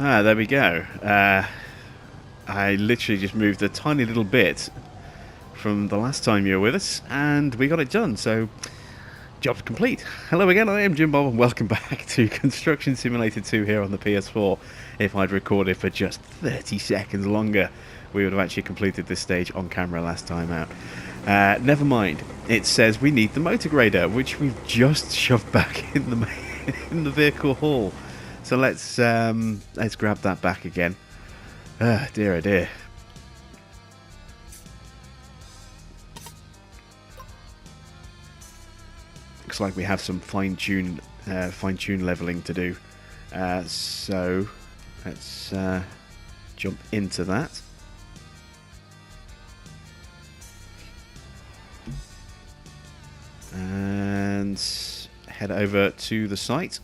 Ah, there we go. I literally just moved a tiny little bit from the last time you were with us, and we got it done, so job's complete. Hello again, I am Jim Bob, and welcome back to Construction Simulator 2 here on the PS4. If I'd recorded for just 30 seconds longer, we would have actually completed this stage on camera last time out. Never mind, it says we need the motor grader, which we've just shoved back in the vehicle hall. So let's grab that back again. Dear oh dear. Looks like we have some fine-tune leveling to do. So let's jump into that. And head over to the site.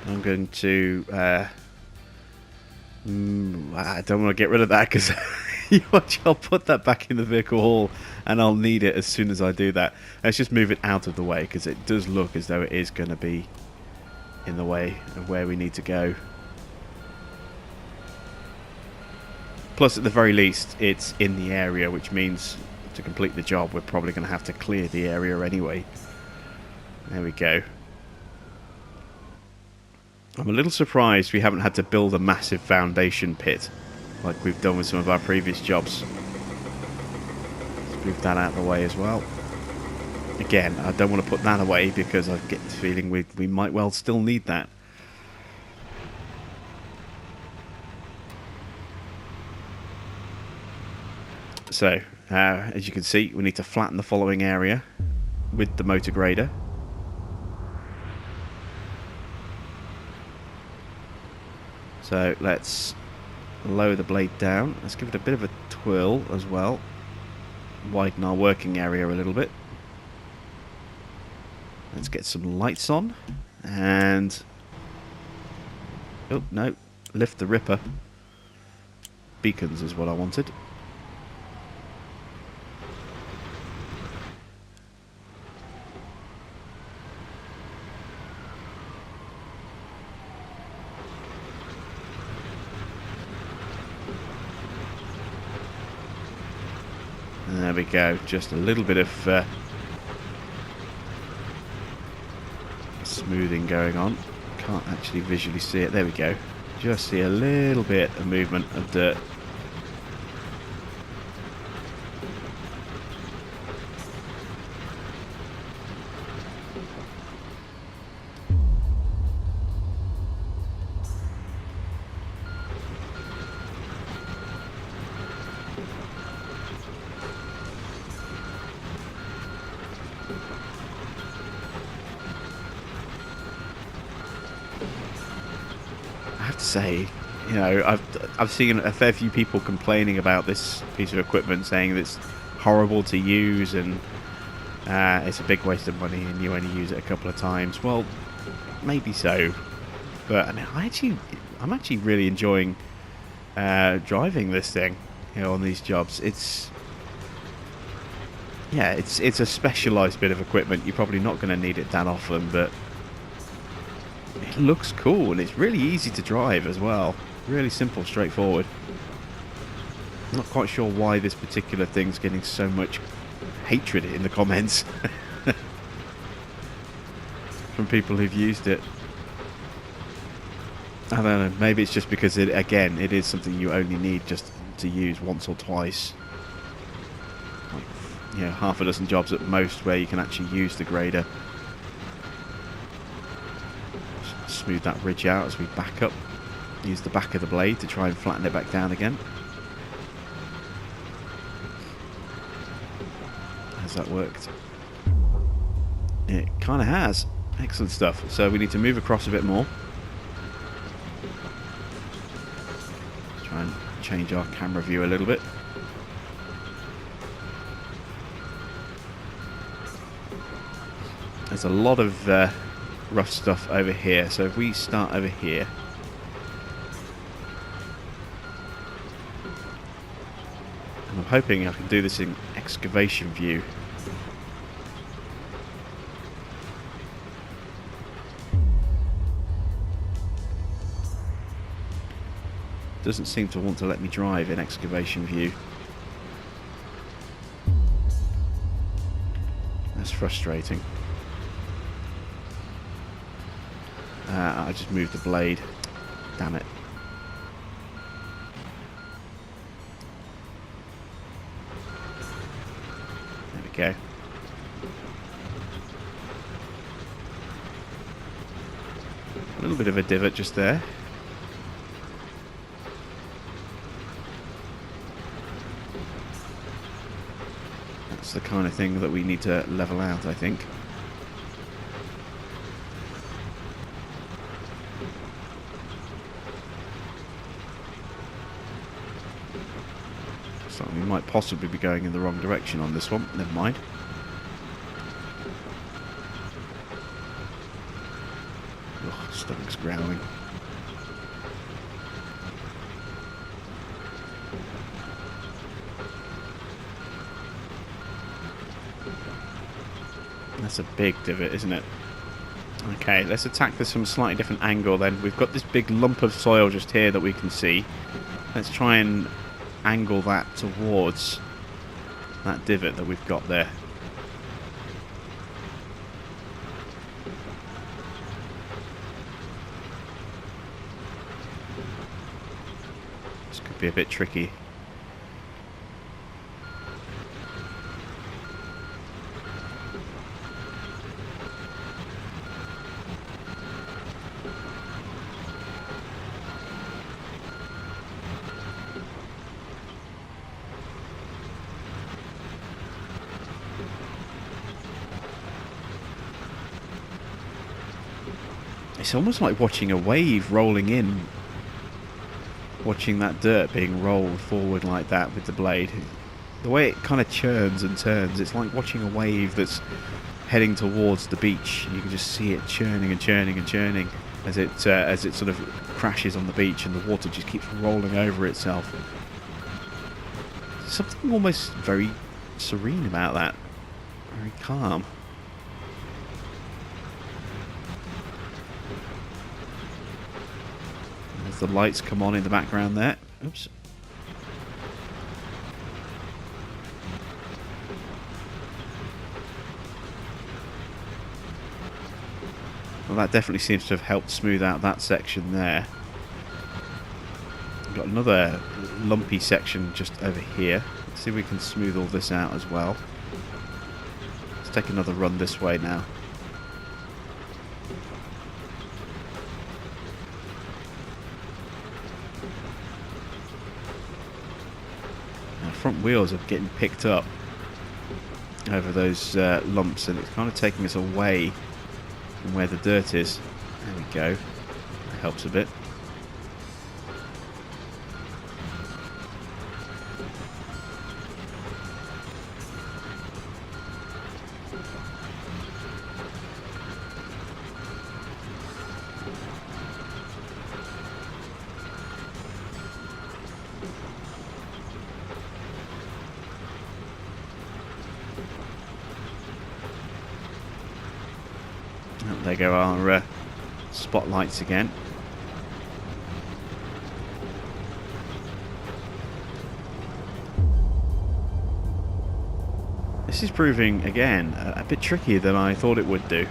I'm going to I don't want to get rid of that because I'll put that back in the vehicle hall and I'll need it as soon as I do that. Let's just move it out of the way because it does look as though it is going to be in the way of where we need to go. Plus, at the very least, it's in the area, which means to complete the job we're probably going to have to clear the area anyway. There we go. I'm a little surprised we haven't had to build a massive foundation pit like we've done with some of our previous jobs. Let's move that out of the way as well. Again, I don't want to put that away because I get the feeling we might well still need that. So, as you can see, we need to flatten the following area with the motor grader. So let's lower the blade down. Let's give it a bit of a twirl as well. Widen our working area a little bit. Let's get some lights on. And... oh, no. Lift the ripper. Beacons is what I wanted. There we go, just a little bit of smoothing going on. Can't actually visually see it. There we go. Just see a little bit of movement of dirt. Say, you know, I've seen a fair few people complaining about this piece of equipment, saying that it's horrible to use and it's a big waste of money and you only use it a couple of times. Well, maybe so, but I mean, I'm actually really enjoying driving this thing, you know, on these jobs. It's a specialised bit of equipment. You're probably not going to need it that often, but it looks cool and it's really easy to drive as well. Really simple, straightforward. I'm not quite sure why this particular thing's getting so much hatred in the comments from people who've used it. I don't know, maybe it's just because it is something you only need just to use once or twice. Like, you know, half a dozen jobs at most where you can actually use the grader. Smooth that ridge out as we back up. Use the back of the blade to try and flatten it back down again. Has that worked? It kind of has. Excellent stuff. So we need to move across a bit more. Try and change our camera view a little bit. There's a lot of rough stuff over here, so if we start over here, I'm hoping I can do this in excavation view. Doesn't seem to want to let me drive in excavation view. That's frustrating. I just moved the blade. Damn it. There we go. A little bit of a divot just there. That's the kind of thing that we need to level out, I think. So we might possibly be going in the wrong direction on this one. Never mind. Ugh, stomach's growling. That's a big divot, isn't it? Okay, let's attack this from a slightly different angle then. We've got this big lump of soil just here that we can see. Let's try and angle that towards that divot that we've got there. This could be a bit tricky. It's almost like watching a wave rolling in. Watching that dirt being rolled forward like that with the blade. The way it kind of churns and turns, it's like watching a wave that's heading towards the beach. You can just see it churning and churning and churning as it sort of crashes on the beach, and the water just keeps rolling over itself. There's something almost very serene about that. Very calm. The lights come on in the background there. Oops. Well, that definitely seems to have helped smooth out that section there. We've got another lumpy section just over here. Let's see if we can smooth all this out as well. Let's take another run this way now. Front wheels are getting picked up over those lumps, and it's kind of taking us away from where the dirt is. There we go. That helps a bit. There go our spotlights again. This is proving, again, a bit trickier than I thought it would do.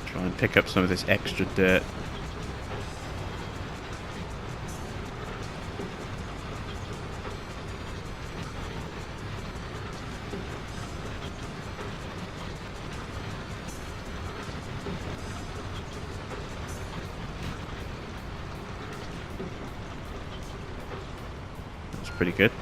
Try and pick up some of this extra dirt. That's pretty good.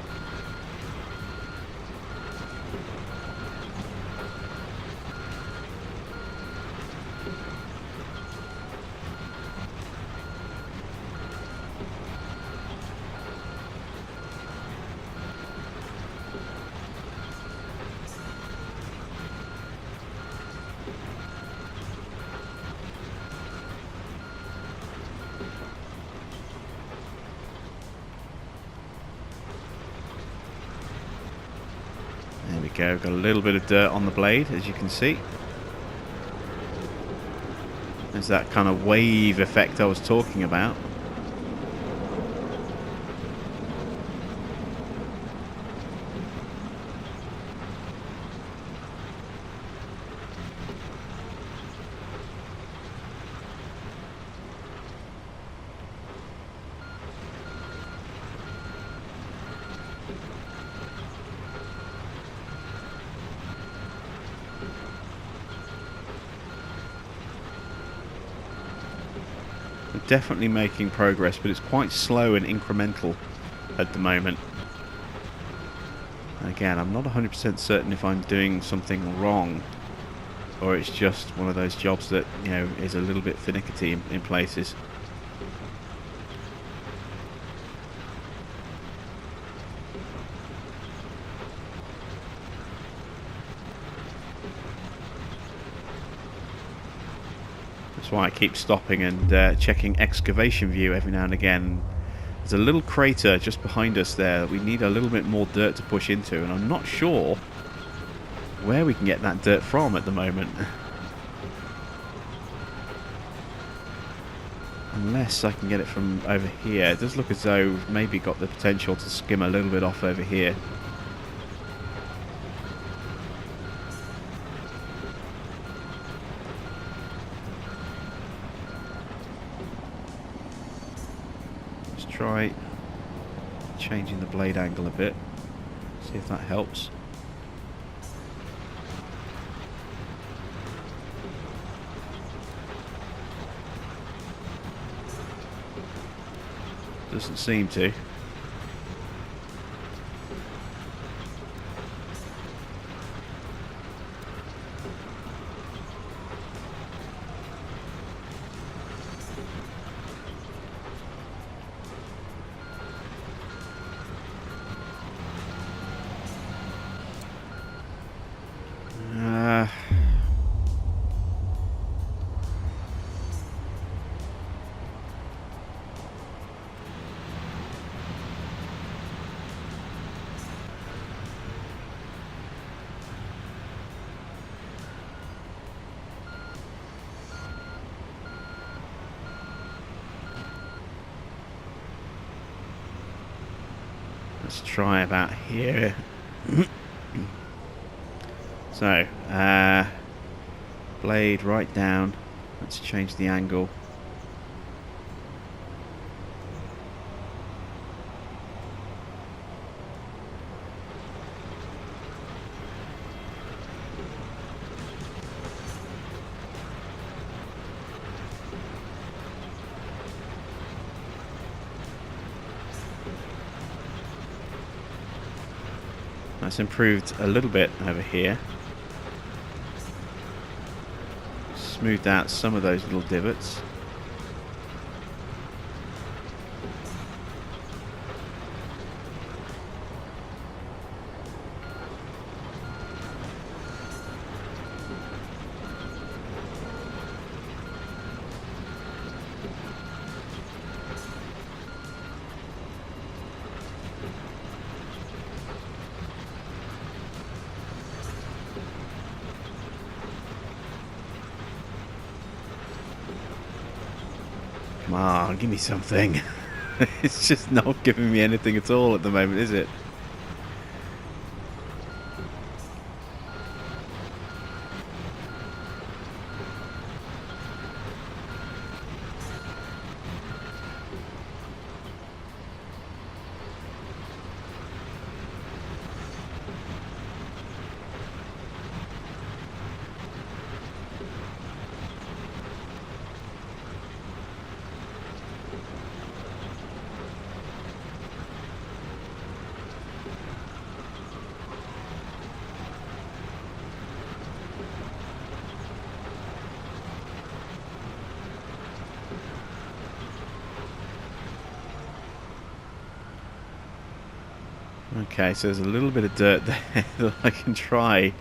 go, got a little bit of dirt on the blade, as you can see. There's that kind of wave effect I was talking about. Definitely making progress, but it's quite slow and incremental at the moment. Again, I'm not 100% certain if I'm doing something wrong, or it's just one of those jobs that, you know, is a little bit finicky in places. That's why I keep stopping and checking excavation view every now and again. There's a little crater just behind us there that we need a little bit more dirt to push into, and I'm not sure where we can get that dirt from at the moment. Unless I can get it from over here. It does look as though we've maybe got the potential to skim a little bit off over here. Try changing the blade angle a bit, see if that helps. Doesn't seem to. Let's try about here. So, blade right down. Let's change the angle. That's improved a little bit over here. Smoothed out some of those little divots. Come on, give me something. It's just not giving me anything at all at the moment, is it? Okay, so there's a little bit of dirt there that I can try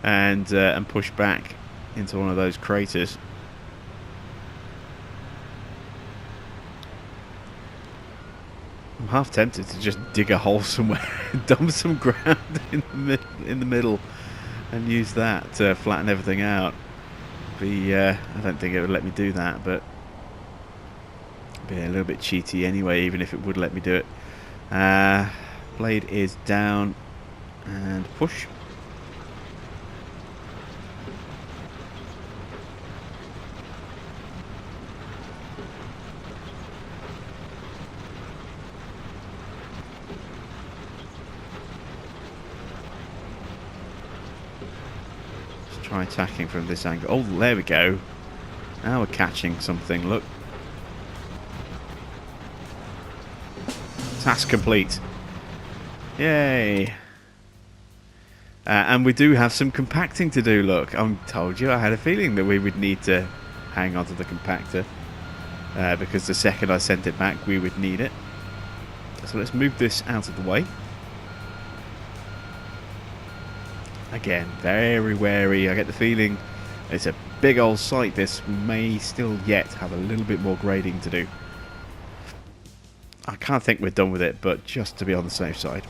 and push back into one of those craters. I'm half tempted to just dig a hole somewhere, dump some ground in the middle, and use that to flatten everything out. I don't think it would let me do that, but it'd be a little bit cheaty anyway, even if it would let me do it. Blade is down and push. Try attacking from this angle. Oh, there we go. Now we're catching something. Look. Task complete. Yay. And we do have some compacting to do. Look, I told you I had a feeling that we would need to hang on to the compactor. Because the second I sent it back, we would need it. So let's move this out of the way. Again, very wary. I get the feeling it's a big old site. This may still yet have a little bit more grading to do. I can't think we're done with it, but just to be on the safe side.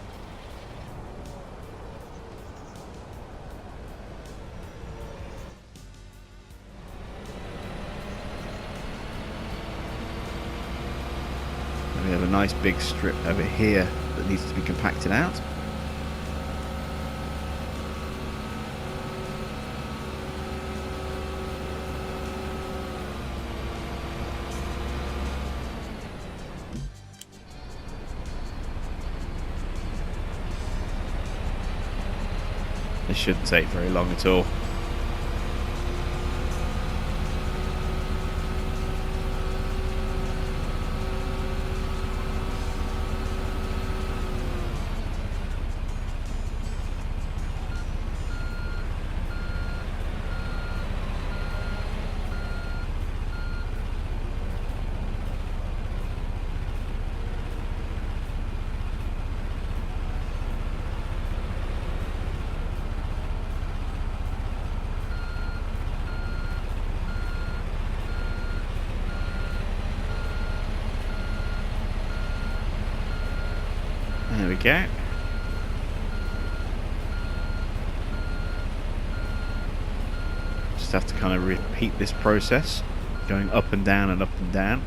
We have a nice big strip over here that needs to be compacted out. This shouldn't take very long at all. There we go. Just have to kind of repeat this process, going up and down and up and down.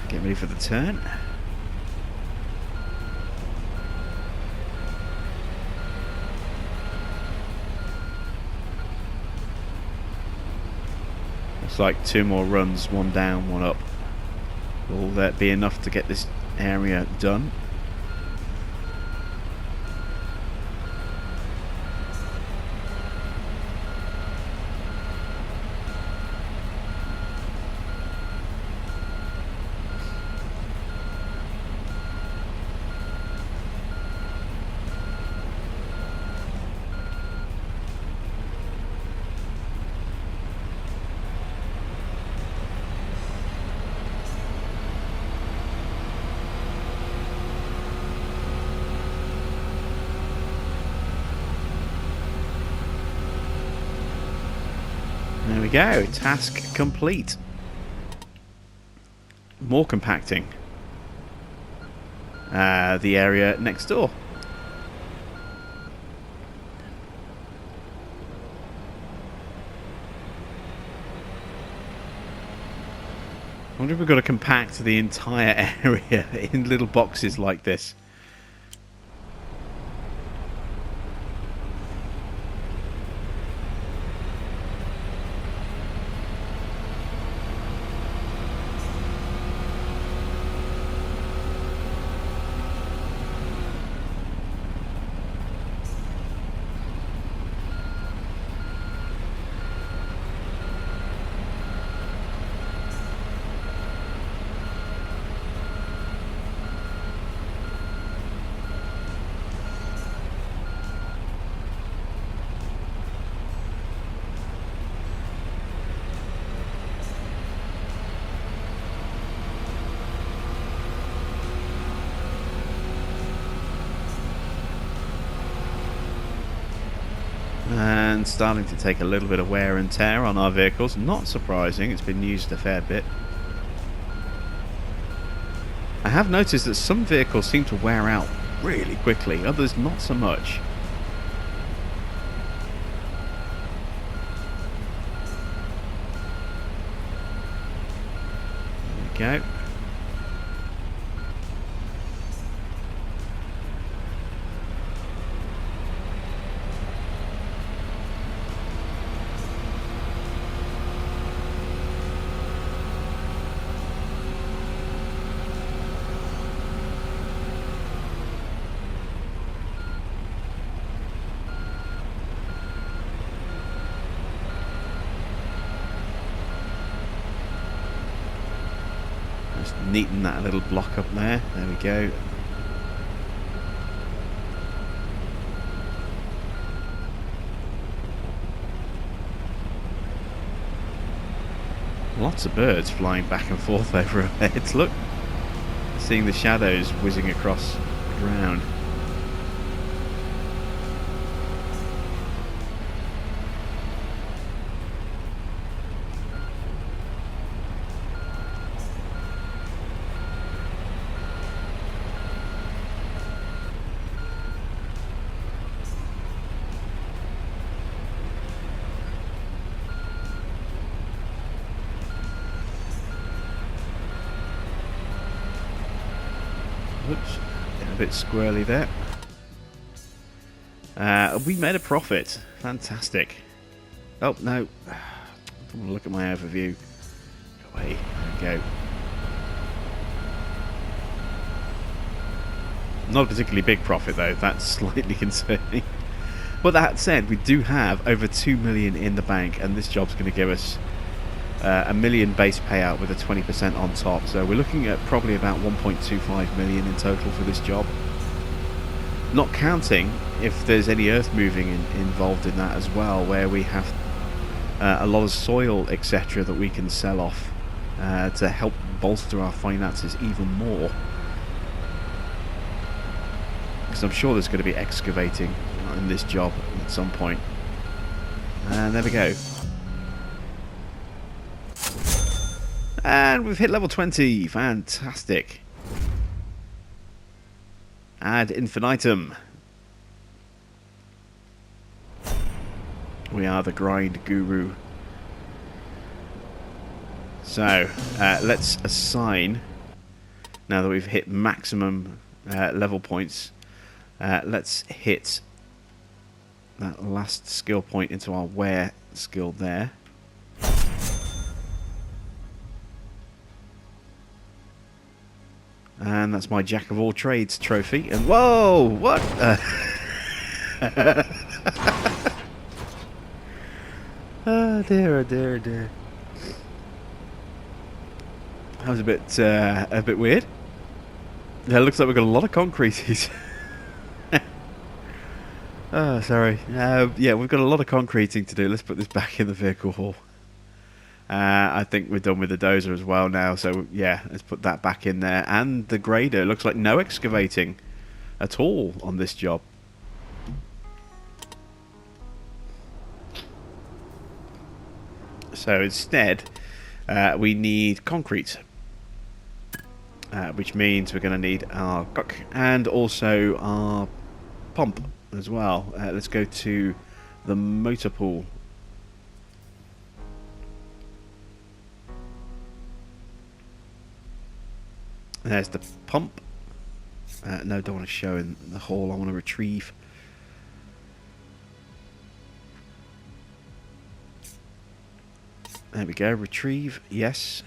Get ready for the turn. It's like 2 more runs, 1 down, 1 up. Will that be enough to get this area done? There we go, task complete. More compacting. The area next door. I wonder if we've got to compact the entire area in little boxes like this. and starting to take a little bit of wear and tear on our vehicles. Not surprising, it's been used a fair bit. I have noticed that some vehicles seem to wear out really quickly, others not so much. There we go. Just neaten that little block up there. There we go. Lots of birds flying back and forth over our heads. Look, seeing the shadows whizzing across the ground. Oops, getting a bit squirrely there. We made a profit. Fantastic. Oh, no. I want to look at my overview. Go away. There we go. Not a particularly big profit, though. That's slightly concerning. But that said, we do have over 2 million in the bank, and this job's going to give us a million base payout with a 20% on top, so we're looking at probably about 1.25 million in total for this job, not counting if there's any earth moving involved in that as well, where we have a lot of soil etc that we can sell off to help bolster our finances even more, because I'm sure there's going to be excavating in this job at some point. And there we go. And we've hit level 20. Fantastic. Ad infinitum. We are the grind guru. So, let's assign, now that we've hit maximum level points, let's hit that last skill point into our wear skill there. And that's my Jack of all trades trophy. And whoa, what? Oh dear, oh dear, oh dear. That was a bit weird. Yeah, it looks like we've got a lot of concreties. Oh, sorry. Yeah, we've got a lot of concreting to do. Let's put this back in the vehicle hall. I think we're done with the dozer as well now, so yeah, let's put that back in there. And the grader, looks like no excavating at all on this job. So instead, we need concrete, which means we're going to need our cock and also our pump as well. Let's go to the motor pool. There's the pump. No, don't want to show in the hall. I want to retrieve. There we go. Retrieve. Yes.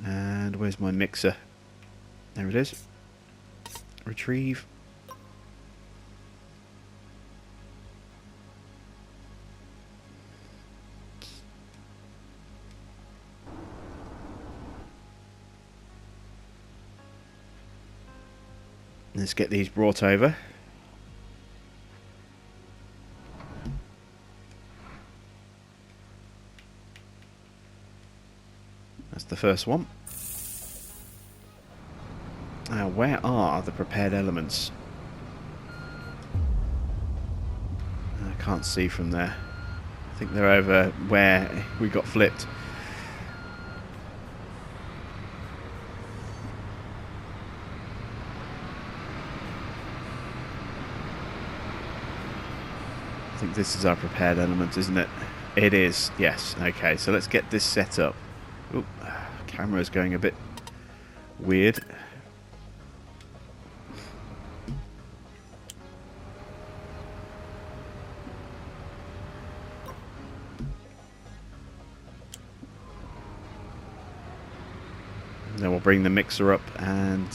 And where's my mixer? There it is. Retrieve. Let's get these brought over. That's the first one. Now, where are the prepared elements? can't see from there. I think they're over where we got flipped. I think this is our prepared element, isn't it? It is, yes. Okay, so let's get this set up. Oop, camera's going a bit weird. Then we'll bring the mixer up and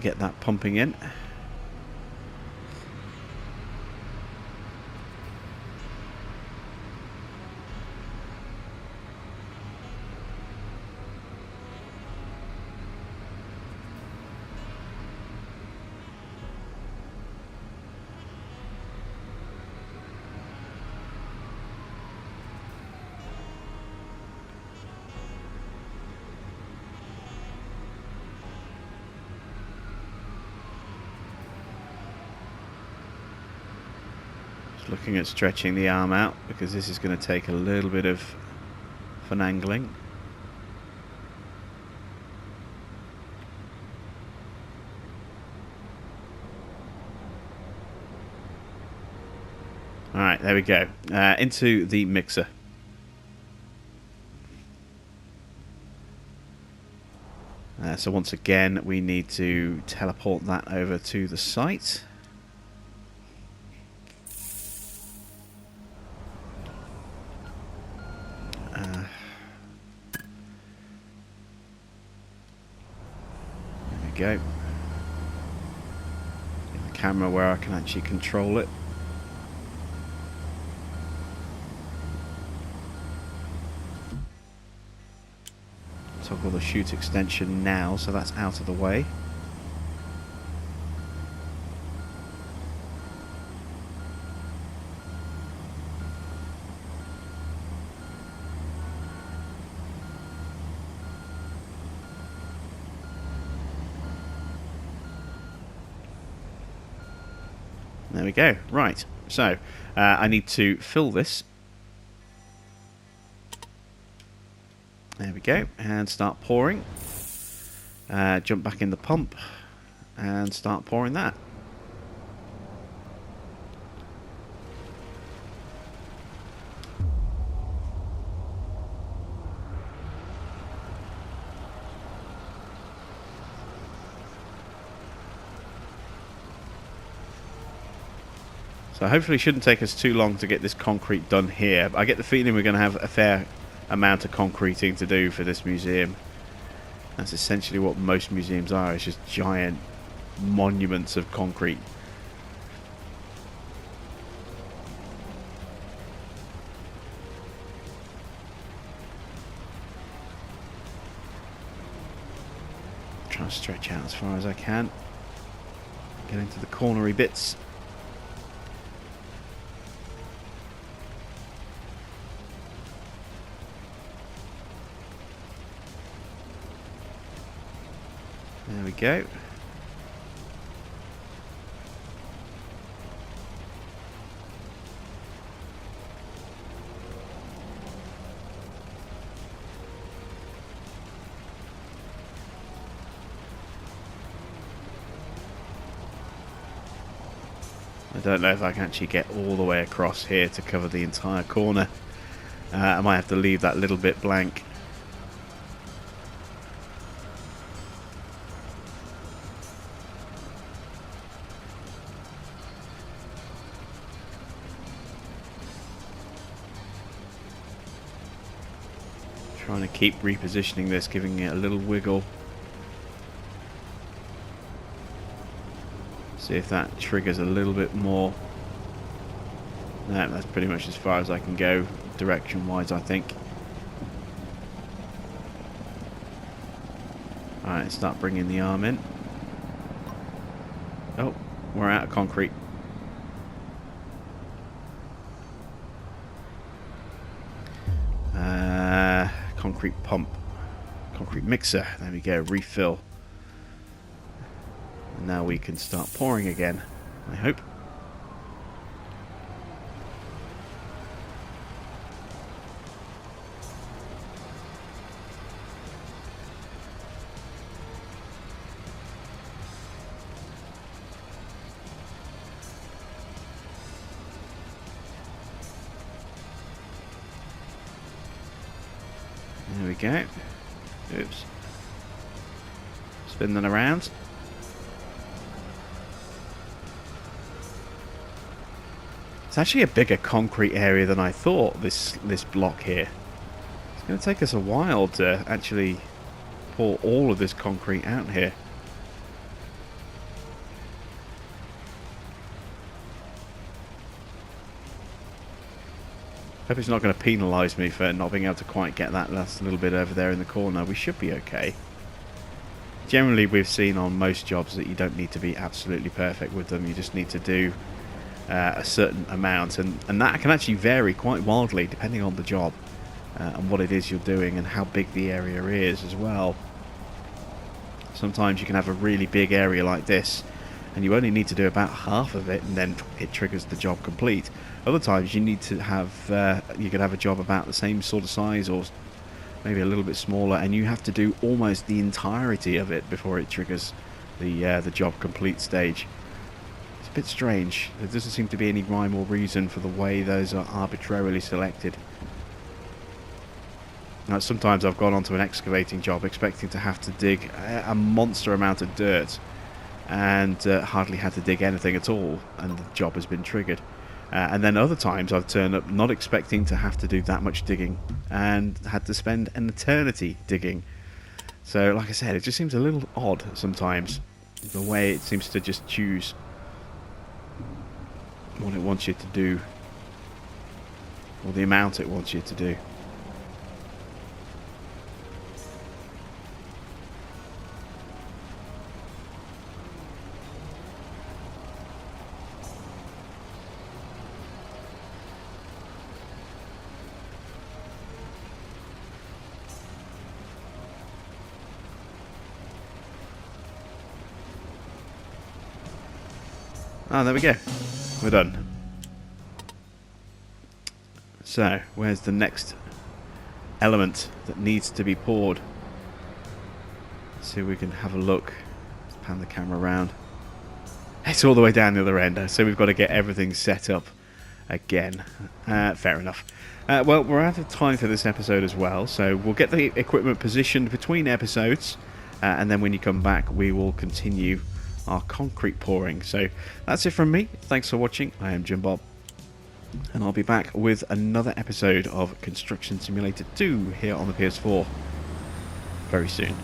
get that pumping in. Looking at stretching the arm out because this is going to take a little bit of finagling. Alright, there we go. Into the mixer. So once again we need to teleport that over to the site. Go. Get the camera where I can actually control it. Toggle the shoot extension now, so that's out of the way. There we go. Right, so I need to fill this. There we go, and start pouring. Jump back in the pump and start pouring that. So hopefully it shouldn't take us too long to get this concrete done here. I get the feeling we're going to have a fair amount of concreting to do for this museum. That's essentially what most museums are. It's just giant monuments of concrete. Try to stretch out as far as I can. Get into the cornery bits. There we go. I don't know if I can actually get all the way across here to cover the entire corner. I might have to leave that little bit blank. Trying to keep repositioning this, giving it a little wiggle. See if that triggers a little bit more. No, that's pretty much as far as I can go direction-wise, I think. Alright, start bringing the arm in. Oh, we're out of concrete. Concrete pump. Concrete mixer. There we go. Refill. And now we can start pouring again, I hope. There we go. Oops. Spin them around. It's actually a bigger concrete area than I thought, this block here. It's going to take us a while to actually pour all of this concrete out here. Hope it's not going to penalise me for not being able to quite get that last little bit over there in the corner. We should be okay. Generally, we've seen on most jobs that you don't need to be absolutely perfect with them. You just need to do a certain amount, and that can actually vary quite wildly depending on the job and what it is you're doing and how big the area is as well. Sometimes you can have a really big area like this and you only need to do about half of it, and then it triggers the job complete. Other times you need to have you could have a job about the same sort of size or maybe a little bit smaller, and you have to do almost the entirety of it before it triggers the job complete stage. It's a bit strange. There doesn't seem to be any rhyme or reason for the way those are arbitrarily selected. Now, sometimes I've gone onto an excavating job expecting to have to dig a monster amount of dirt, and hardly had to dig anything at all, and the job has been triggered. And then other times I've turned up not expecting to have to do that much digging and had to spend an eternity digging. So like I said, it just seems a little odd sometimes, the way it seems to just choose what it wants you to do, or the amount it wants you to do. Ah, there we go. We're done. So, where's the next element that needs to be poured? Let's see if we can have a look. Let's pan the camera around. It's all the way down the other end, so we've got to get everything set up again. Fair enough. Well, we're out of time for this episode as well, so we'll get the equipment positioned between episodes, and then when you come back, we will continue our concrete pouring. So that's it from me. Thanks for watching. I am Jim Bob, and I'll be back with another episode of Construction Simulator 2 here on the PS4 very soon.